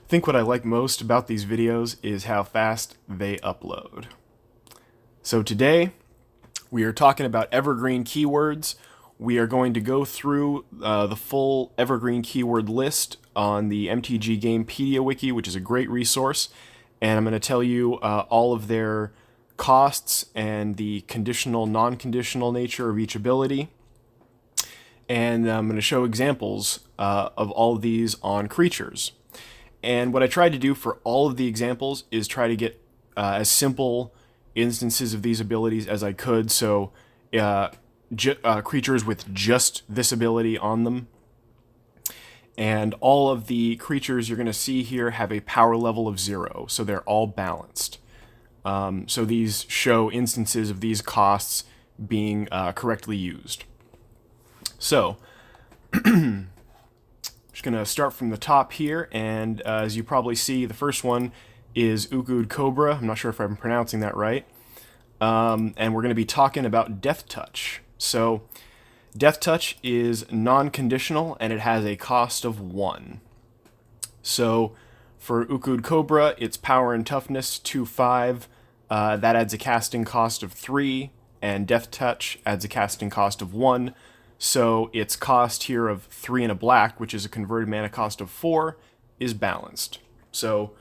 I think what I like most about these videos is how fast they upload. So today, we are talking about Evergreen Keywords. We are going to go through the full Evergreen Keyword list on the MTG Gamepedia Wiki, which is a great resource. And I'm going to tell you all of their costs and the conditional, non-conditional nature of each ability. And I'm going to show examples of all of these on creatures. And what I tried to do for all of the examples is try to get as simple instances of these abilities as I could, so creatures with just this ability on them. And all of the creatures you're going to see here have a power level of 0, so they're all balanced. So these show instances of these costs being correctly used. So, just going to start from the top here, and as you probably see, the first one is Cobra. I'm not sure if I'm pronouncing that right. And we're going to be talking about Death Touch. So, Death Touch is non-conditional, and it has a cost of 1. So, for Cobra, it's power and toughness 2-5. That adds a casting cost of 3, and Death Touch adds a casting cost of 1. So its cost here of 3 and a black, which is a converted mana cost of 4, is balanced. So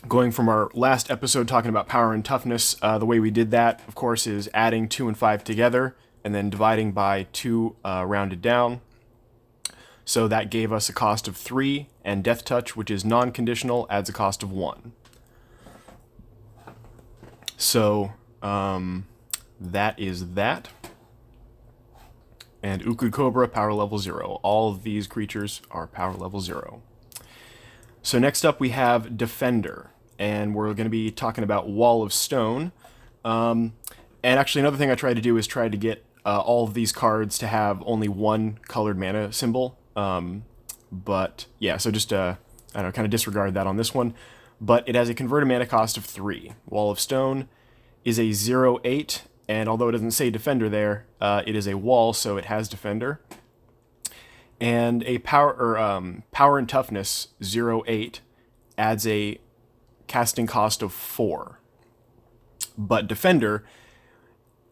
going from our last episode talking about power and toughness, the way we did that, of course, is adding 2 and 5 together and then dividing by 2 rounded down. So that gave us a cost of 3, and Death Touch, which is non-conditional, adds a cost of 1. So that is that. And Cobra, power level 0. All of these creatures are power level 0. So next up we have Defender, and we're going to be talking about Wall of Stone. And actually another thing I tried to do is try to get all of these cards to have only one colored mana symbol. But yeah, so just, I don't know, kind of disregard that on this one. But it has a converted mana cost of 3. Wall of Stone is a 0/8. And although it doesn't say Defender there, it is a wall, so it has Defender. And a power and toughness 0/8 adds a casting cost of 4. But Defender,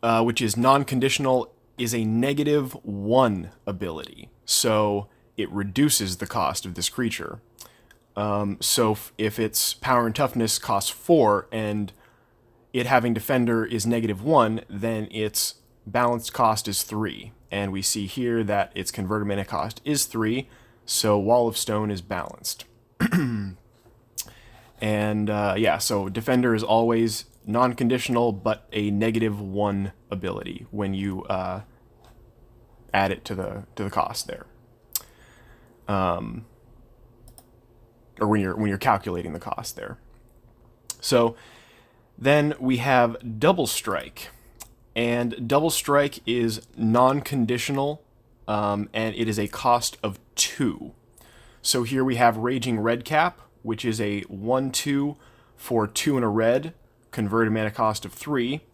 which is non-conditional, is a -1 ability, so it reduces the cost of this creature. So if its power and toughness costs 4 and it having Defender is -1, then its balanced cost is 3. And we see here that its converted mana cost is 3, so Wall of Stone is balanced. And yeah, so Defender is always non-conditional, but a -1 ability when you add it to the cost there. Or when you're calculating the cost there. So then we have Double Strike, and Double Strike is non-conditional, and it is a cost of 2. So here we have Raging Redcap, which is a 1/2 for 2 and a red, converted mana cost of 3.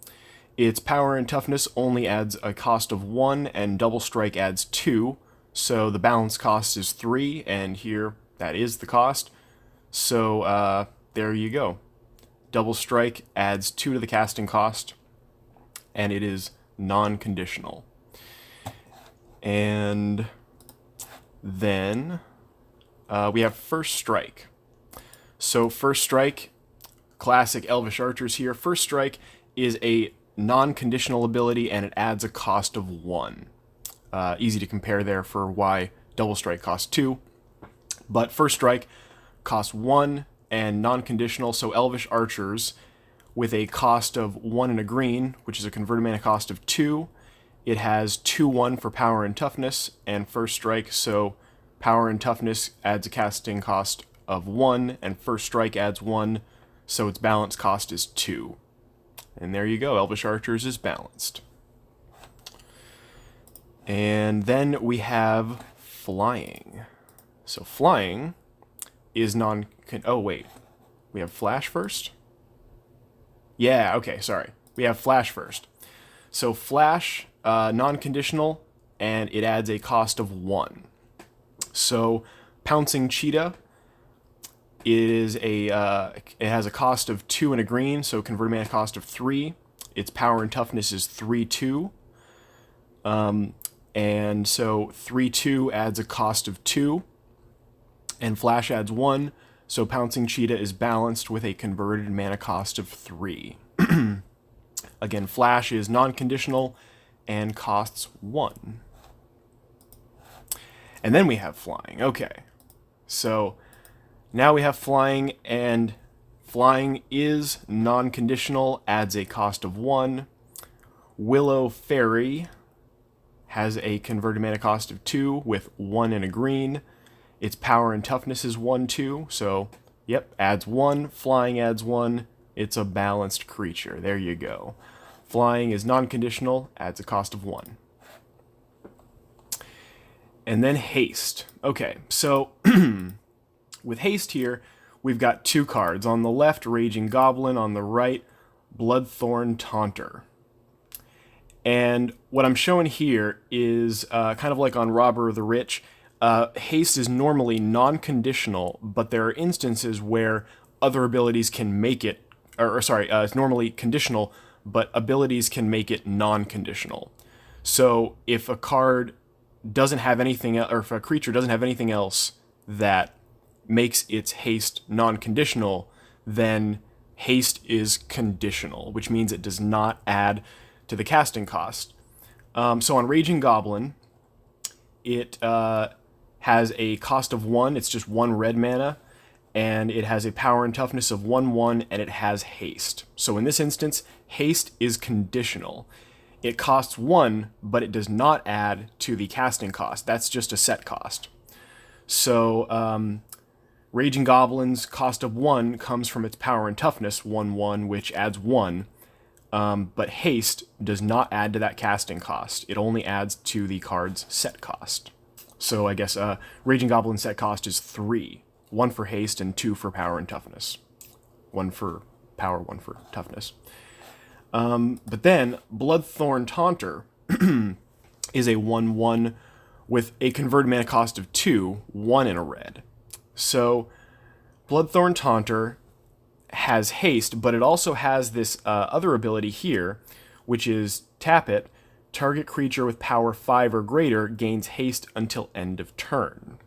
Its power and toughness only adds a cost of 1, and Double Strike adds 2, so the balance cost is 3, and here that is the cost. So there you go. Double Strike adds 2 to the casting cost, and it is non-conditional. And then we have First Strike. So First Strike, classic Elvish Archers here. First Strike is a non-conditional ability, and it adds a cost of 1. Easy to compare there for why Double Strike costs 2. But First Strike costs 1, and non-conditional, so Elvish Archers with a cost of 1 and a green, which is a converted mana cost of 2. It has 2/1 for power and toughness, and First Strike, so power and toughness adds a casting cost of 1, and First Strike adds 1, so its balance cost is 2. And there you go, Elvish Archers is balanced. And then we have Flying. So Flying is oh wait, we have Flash first? Yeah, okay, sorry. We have Flash first. So Flash, non-conditional, and it adds a cost of 1. So Pouncing Cheetah it has a cost of 2 and a green, so converted mana cost of 3. Its power and toughness is 3/2. And so 3/2 adds a cost of 2, and Flash adds 1, so Pouncing Cheetah is balanced with a converted mana cost of 3. Again, Flash is non-conditional and costs 1. And then we have Flying. Okay, so now we have Flying, and Flying is non-conditional, adds a cost of 1. Willow Fairy has a converted mana cost of 2 with 1 and a green. Its power and toughness is 1/2, so yep, adds 1. Flying adds 1. It's a balanced creature. There you go. Flying is non-conditional, adds a cost of 1. And then Haste. Okay, so with Haste here, we've got 2 cards. On the left, Raging Goblin. On the right, Bloodthorn Taunter. And what I'm showing here is kind of like on Robber of the Rich. Haste is normally non-conditional, but there are instances where other abilities can make it, it's normally conditional, but abilities can make it non-conditional. So if a card doesn't have anything, or if a creature doesn't have anything else that makes its haste non-conditional, then haste is conditional, which means it does not add to the casting cost. So on Raging Goblin, it has a cost of 1. It's just 1 red mana, and it has a power and toughness of 1/1, and it has haste. So in this instance, haste is conditional. It costs 1, but it does not add to the casting cost. That's just a set cost. So Raging Goblin's cost of 1 comes from its power and toughness, 1/1, which adds 1. But haste does not add to that casting cost. It only adds to the card's set cost. So I guess Raging Goblin's set cost is 3. 1 for haste and 2 for power and toughness. 1 for power, 1 for toughness. But then Bloodthorn Taunter is a 1/1 with a converted mana cost of 2, 1 in a red. So Bloodthorn Taunter has haste, but it also has this other ability here, which is tap it. Target creature with power 5 or greater gains haste until end of turn.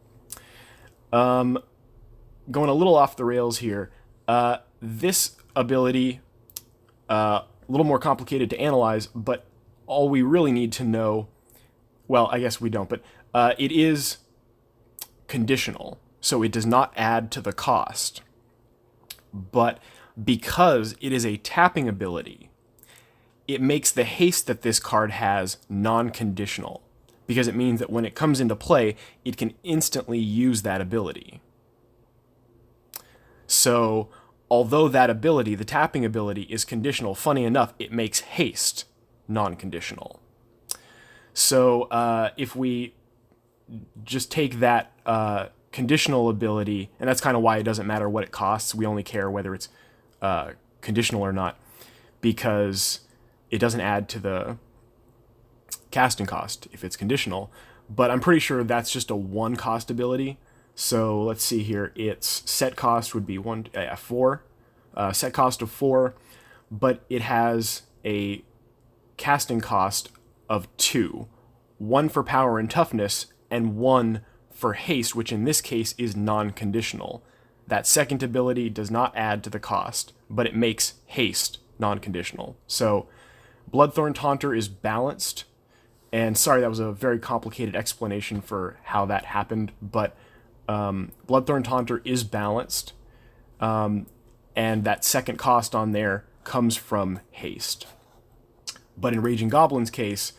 Going a little off the rails here. This ability, a little more complicated to analyze, but all we really need to know, well, I guess we don't, but it is conditional, so it does not add to the cost. But because it is a tapping ability, it makes the haste that this card has non-conditional, because it means that when it comes into play, it can instantly use that ability. So, although that ability, the tapping ability, is conditional, funny enough, it makes haste non-conditional. So, if we just take that conditional ability, and that's kind of why it doesn't matter what it costs, we only care whether it's conditional or not, because it doesn't add to the casting cost if it's conditional, but I'm pretty sure that's just a 1 cost ability. So let's see here, its set cost would be 4, set cost of 4, but it has a casting cost of 2, 1 for power and toughness, and 1 for haste, which in this case is non-conditional. That second ability does not add to the cost, but it makes haste non-conditional. So Bloodthorn Taunter is balanced, and sorry, that was a very complicated explanation for how that happened, but Bloodthorn Taunter is balanced, and that second cost on there comes from haste. But in Raging Goblin's case,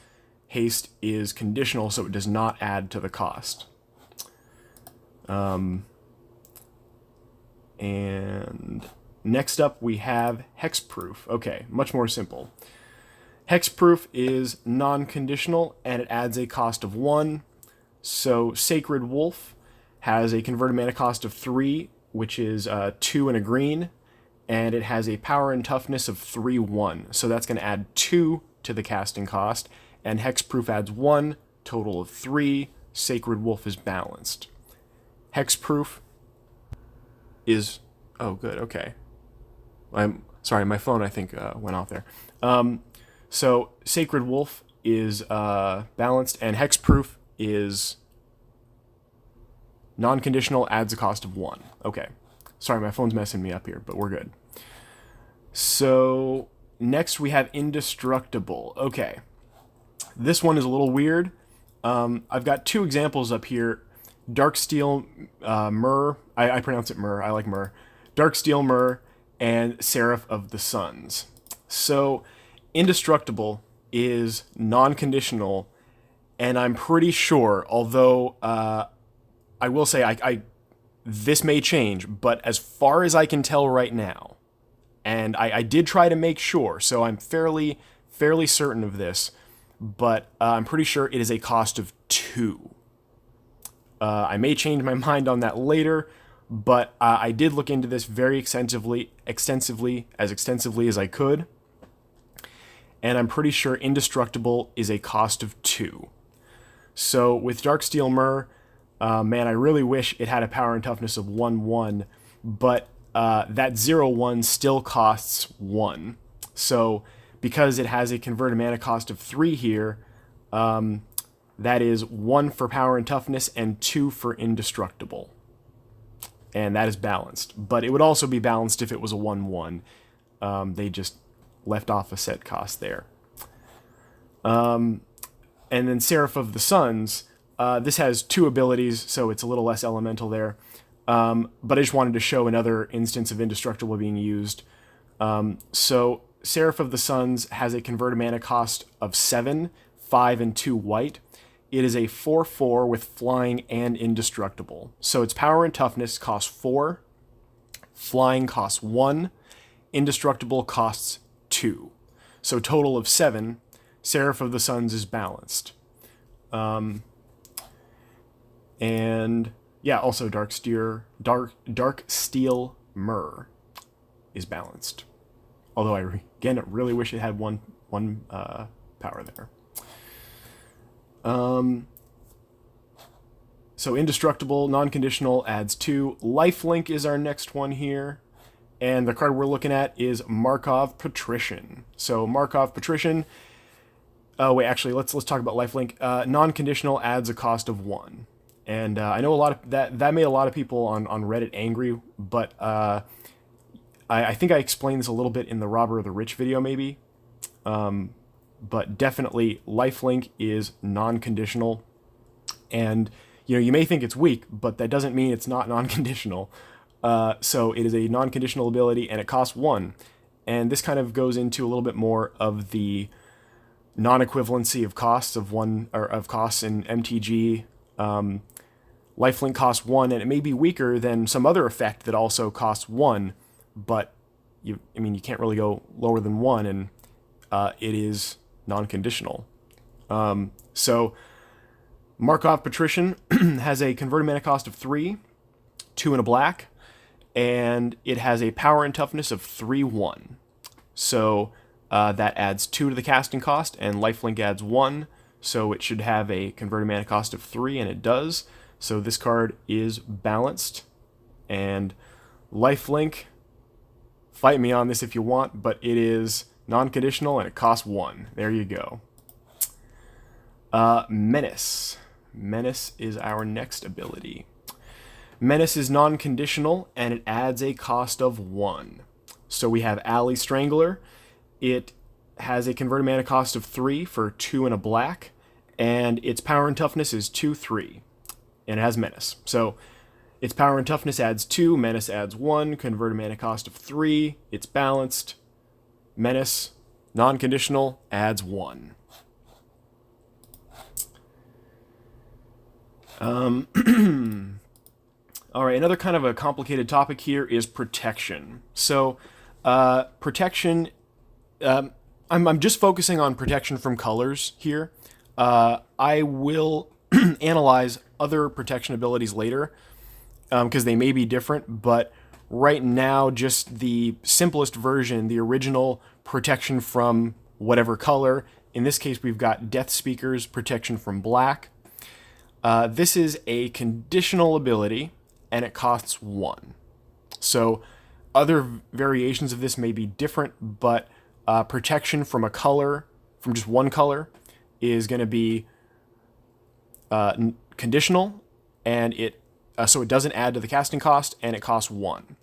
haste is conditional, so it does not add to the cost. And next up we have Hexproof. Okay, much more simple. Hexproof is non-conditional, and it adds a cost of 1. So Sacred Wolf has a converted mana cost of 3, which is 2 and a green, and it has a power and toughness of 3/1. So that's going to add 2 to the casting cost, and Hexproof adds 1, total of 3. Sacred Wolf is balanced. Hexproof is... Oh, good, okay. I'm sorry, my phone, I think, went off there. So Sacred Wolf is balanced, and Hexproof is non-conditional, adds a cost of 1. Okay. Sorry, my phone's messing me up here, but we're good. So next we have Indestructible. Okay. This one is a little weird. I've got 2 examples up here. Darksteel Myrrh. I pronounce it Myrrh. I like Myrrh. Darksteel Myrrh and Seraph of the Suns. So Indestructible is non-conditional, and I'm pretty sure, although I will say this may change, but as far as I can tell right now, and I did try to make sure, so I'm fairly certain of this, but I'm pretty sure it is a cost of 2. I may change my mind on that later, but I did look into this very extensively as I could, and I'm pretty sure Indestructible is a cost of 2. So with Darksteel Myrrh, man, I really wish it had a power and toughness of 1/1, but that 0/1 still costs 1. So because it has a converted mana cost of 3 here, that is 1 for power and toughness and 2 for Indestructible. And that is balanced. But it would also be balanced if it was a 1/1. They just left off a set cost there. And then Seraph of the Suns, this has 2 abilities, so it's a little less elemental there. But I just wanted to show another instance of Indestructible being used. So Seraph of the Suns has a converted mana cost of 7, 5, and 2 white. It is a 4/4 with flying and Indestructible. So its power and toughness costs 4, flying costs 1, Indestructible costs 2. So total of 7. Seraph of the Suns is balanced. And yeah, also Darksteel Myrrh is balanced. Although I really wish it had one power there. So Indestructible, non-conditional, adds 2. Lifelink is our next one here. And the card we're looking at is Markov Patrician. So Markov Patrician... Oh, wait, actually, let's talk about Lifelink. Non-conditional adds a cost of 1. And I know a lot of... That made a lot of people on Reddit angry, but I think I explained this a little bit in the Robber of the Rich video, maybe. But definitely, Lifelink is non-conditional. And, you may think it's weak, but that doesn't mean it's not non-conditional. So it is a non-conditional ability, and it costs 1. And this kind of goes into a little bit more of the non-equivalency of costs of costs in MTG. Lifelink costs 1, and it may be weaker than some other effect that also costs 1, but you can't really go lower than 1, and it is non-conditional. So Markov Patrician has a converted mana cost of 3, 2 and a black, and it has a power and toughness of 3/1. So that adds 2 to the casting cost, and Lifelink adds 1, so it should have a converted mana cost of 3, and it does. So this card is balanced, and Lifelink, fight me on this if you want, but it is non-conditional, and it costs 1. There you go. Menace. Menace is our next ability. Menace is non-conditional, and it adds a cost of 1. So we have Alley Strangler. It has a converted mana cost of 3 for 2 and a black, and its power and toughness is 2/3, and it has Menace. So its power and toughness adds 2, Menace adds 1, converted mana cost of 3, it's balanced. Menace, non-conditional, adds 1. Alright, another kind of a complicated topic here is protection. So, protection, I'm just focusing on protection from colors here. I will analyze other protection abilities later, because they may be different, but right now, just the simplest version, the original protection from whatever color. In this case, we've got Death Speaker's protection from black. This is a conditional ability, and it costs 1. So other variations of this may be different, but protection from a color, from just one color, is going to be conditional, and so it doesn't add to the casting cost, and it costs 1.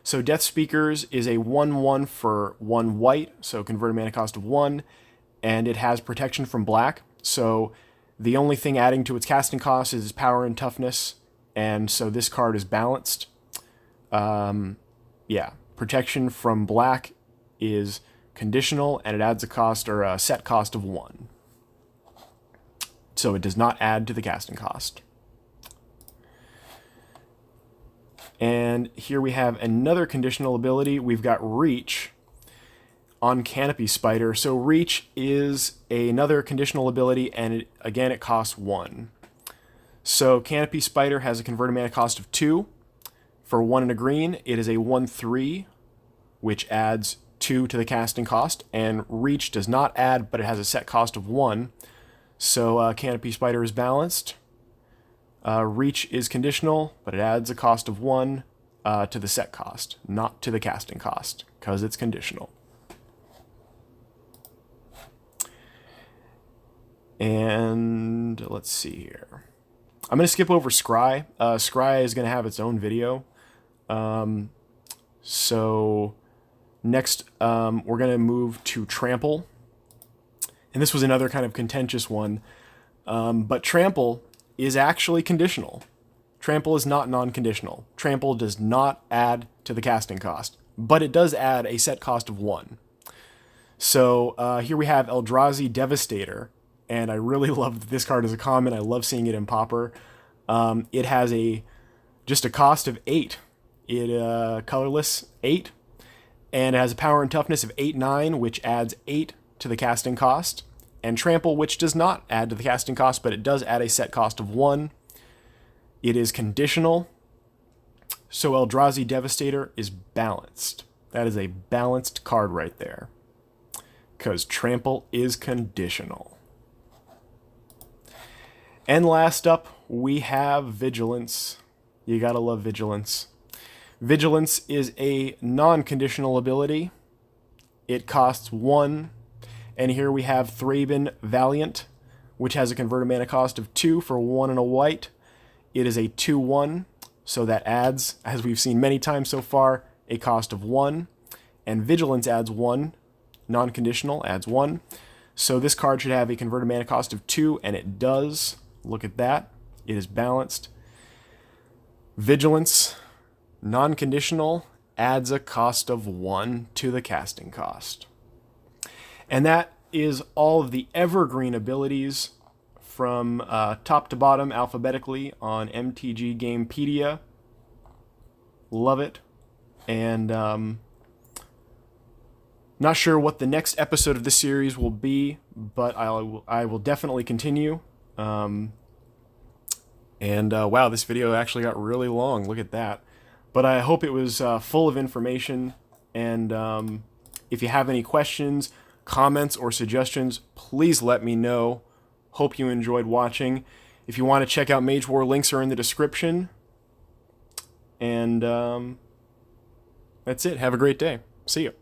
So Death Speakers is a 1/1 for 1 white, so converted mana cost of 1, and it has protection from black. So the only thing adding to its casting cost is power and toughness, and so this card is balanced. Yeah, protection from black is conditional, and it adds a cost or a set cost of 1. So it does not add to the casting cost. And here we have another conditional ability. We've got Reach on Canopy Spider. So Reach is another conditional ability, and again, it costs 1. So Canopy Spider has a converted mana cost of 2. For 1 and a green, it is a 1/3, which adds 2 to the casting cost, and Reach does not add, but it has a set cost of 1. So Canopy Spider is balanced. Reach is conditional, but it adds a cost of 1 to the set cost, not to the casting cost, because it's conditional. And let's see here. I'm going to skip over Scry. Scry is going to have its own video. So next, we're going to move to Trample. And this was another kind of contentious one. But Trample is actually conditional. Trample is not non-conditional. Trample does not add to the casting cost, but it does add a set cost of 1. So here we have Eldrazi Devastator, and I really love this card as a common. I love seeing it in Pauper. It has just a cost of 8. It colorless 8, and it has a power and toughness of 8/9, which adds 8 to the casting cost. And Trample, which does not add to the casting cost, but it does add a set cost of 1. It is conditional. So Eldrazi Devastator is balanced. That is a balanced card right there, because Trample is conditional. And last up, we have Vigilance. You gotta love Vigilance. Vigilance is a non-conditional ability. It costs 1. And here we have Thraben Valiant, which has a converted mana cost of 2 for 1 and a white. It is a 2/1, so that adds, as we've seen many times so far, a cost of 1. And Vigilance adds 1. Non-conditional adds 1. So this card should have a converted mana cost of 2, and it does. Look at that. It is balanced. Vigilance, non-conditional, adds a cost of 1 to the casting cost. And that is all of the Evergreen abilities from top to bottom alphabetically on MTG Gamepedia. Love it. And not sure what the next episode of this series will be, but I will definitely continue. Wow, this video actually got really long. Look at that. But I hope it was full of information. And if you have any questions, comments, or suggestions, please let me know. Hope you enjoyed watching. If you want to check out Mage War, links are in the description. And that's it. Have a great day. See you.